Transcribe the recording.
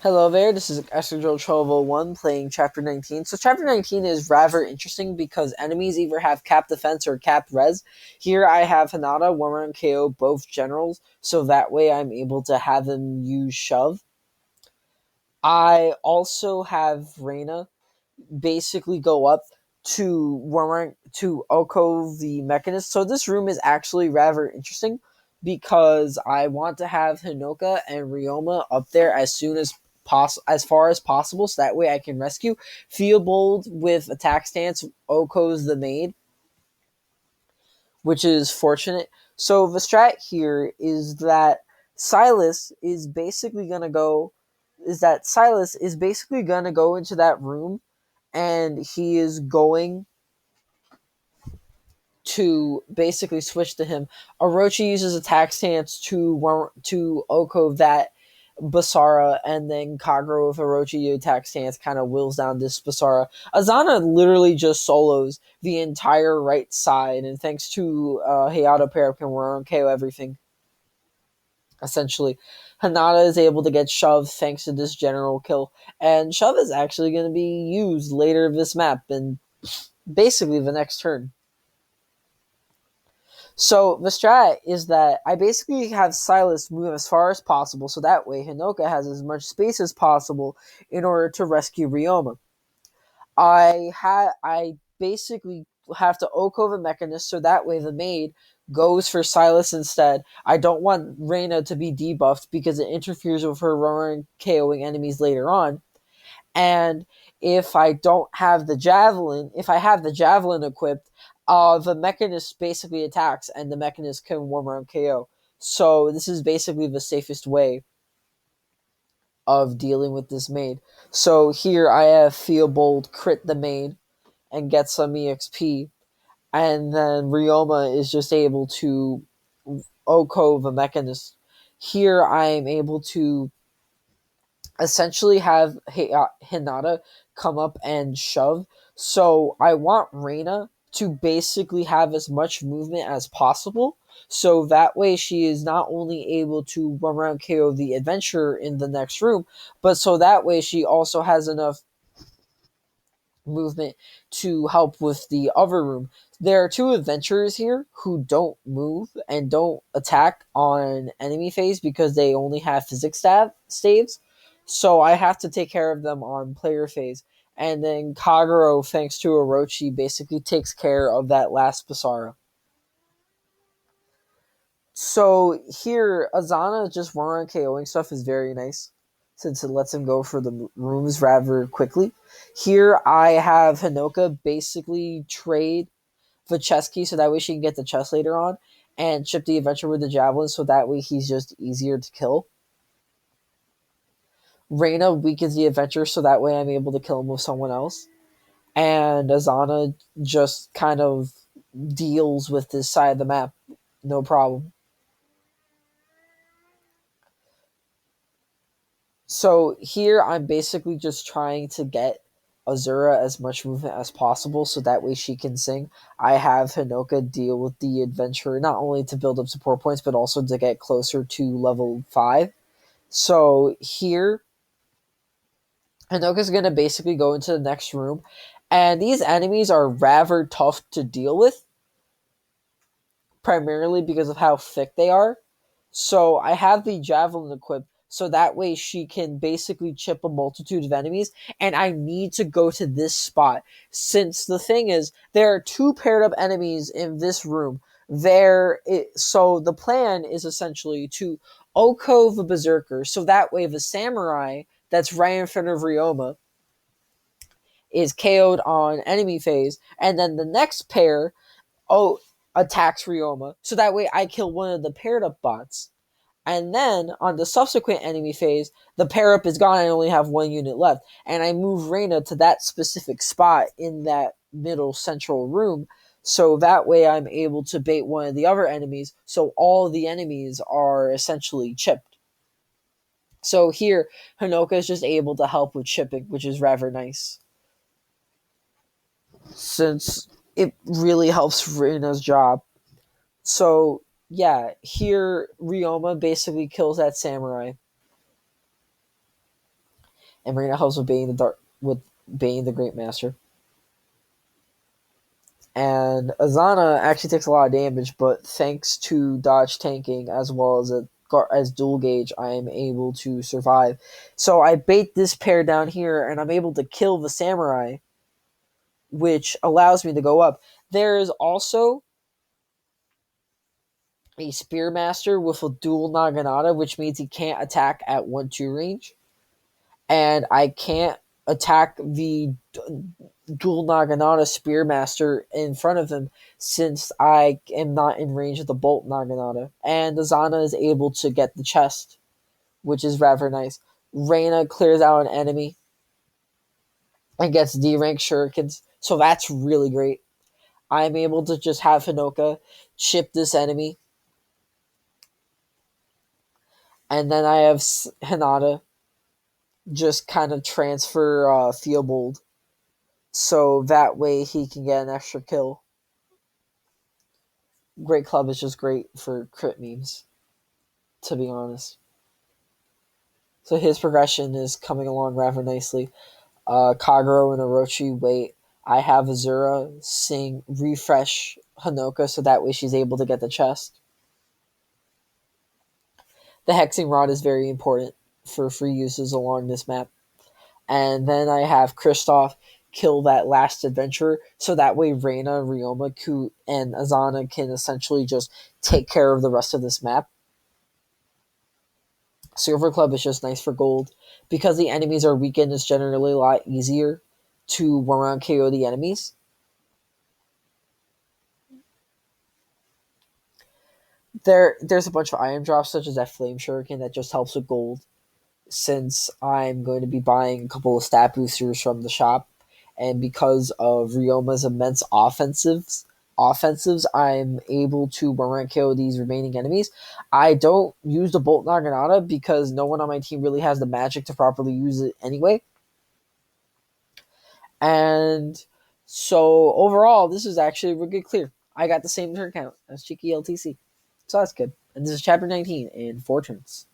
Hello there, this is Escadrille 1201 playing Chapter 19. So Chapter 19 is rather interesting because enemies either have capped defense or capped res. Here I have Hinata, Warmer, and KO, both generals, so that way I'm able to have them use shove. I also have Reina basically go up to Oko the Mechanist. So this room is actually rather interesting because I want to have Hinoka and Ryoma up there as far as possible, so that way I can rescue. Feel bold with attack stance. Oko's the maid, which is fortunate. So the strat here is that Silas is basically gonna go. Silas is basically gonna go into that room, and he is going to basically switch to him. Orochi uses attack stance to Oko that Basara, and then Kagura with Orochi attack stance kind of wills down this Basara. Izana literally just solos the entire right side, and thanks to Hayato pair can run KO everything. Essentially, Hinata is able to get Shove thanks to this general kill, and Shove is actually going to be used later this map and basically the next turn. So the strat is that I basically have Silas move as far as possible, so that way Hinoka has as much space as possible in order to rescue Ryoma. I basically have to Oko the Mechanist, so that way the maid goes for Silas instead. I don't want Reina to be debuffed because it interferes with her roaring KOing enemies later on. And if I don't have the javelin, if I have the javelin equipped, the mechanist basically attacks, and the mechanist can warm around KO. So this is basically the safest way of dealing with this maid. So here I have Feel Bold crit the maid and get some EXP, and then Ryoma is just able to Oko the mechanist. Here I am able to essentially have Hinata come up and shove. So I want Reina to basically have as much movement as possible. So that way she is not only able to run around KO the adventurer in the next room, but so that way she also has enough movement to help with the other room. There are two adventurers here who don't move and don't attack on enemy phase because they only have physics staves. So I have to take care of them on player phase. And then Kaguro, thanks to Orochi, basically takes care of that last Basara. So here, Izana just one KOing stuff is very nice, since it lets him go for the rooms rather quickly. Here, I have Hinoka basically trade the chess key so that way she can get the chest later on, and chip the adventure with the javelin so that way he's just easier to kill. Reina weakens the adventure so that way I'm able to kill him with someone else. And Izana just kind of deals with this side of the map, no problem. So here I'm basically just trying to get Azura as much movement as possible so that way she can sing. I have Hinoka deal with the adventurer not only to build up support points but also to get closer to level 5. So here Hinoka's going to basically go into the next room, and these enemies are rather tough to deal with, primarily because of how thick they are. So I have the javelin equipped so that way she can basically chip a multitude of enemies, and I need to go to this spot since the thing is there are two paired up enemies in this room. So the plan is essentially to Oko the Berserker, so that way the samurai that's right in front of Ryoma is KO'd on enemy phase, and then the next pair oh attacks Ryoma, so that way I kill one of the paired up bots. And then on the subsequent enemy phase, the pair up is gone. I only have one unit left, and I move Reina to that specific spot in that middle central room. So that way, I'm able to bait one of the other enemies. So all the enemies are essentially chipped. So here, Hinoka is just able to help with chipping, which is rather nice, since it really helps Reina's job. So yeah, here Ryoma basically kills that samurai. and Reina helps with Bane the Great Master. And Izana actually takes a lot of damage, but thanks to dodge tanking as well as dual gauge, I am able to survive. So I bait this pair down here, and I'm able to kill the samurai, which allows me to go up. There is also a Spearmaster with a dual Naginata, which means he can't attack at 1-2 range. And I can't attack the dual Naginata Spearmaster in front of him since I am not in range of the Bolt Naginata. And Izana is able to get the chest, which is rather nice. Reina clears out an enemy and gets D rank shurikens, so that's really great. I'm able to just have Hinoka chip this enemy, and then I have Hinata just kind of transfer Theobald, so that way he can get an extra kill. Great Club is just great for crit memes, to be honest. So his progression is coming along rather nicely. Kagero and Orochi wait. I have Azura refresh Hinoka so that way she's able to get the chest. The Hexing Rod is very important for free uses along this map. And then I have Kristoff kill that last adventurer so that way Reina, Ryoma, and Izana can essentially just take care of the rest of this map. Silver Club is just nice for gold. Because the enemies are weakened, it's generally a lot easier to one-round KO the enemies. There's a bunch of item drops, such as that Flame Shuriken, that just helps with gold. Since I'm going to be buying a couple of stat boosters from the shop, and because of Ryoma's immense offensives, I'm able to one-rank KO these remaining enemies. I don't use the Bolt Naginata because no one on my team really has the magic to properly use it anyway. And so overall, this is actually a really good clear. I got the same turn count as Cheeky LTC. So that's good. And this is chapter 19 in 4 turns.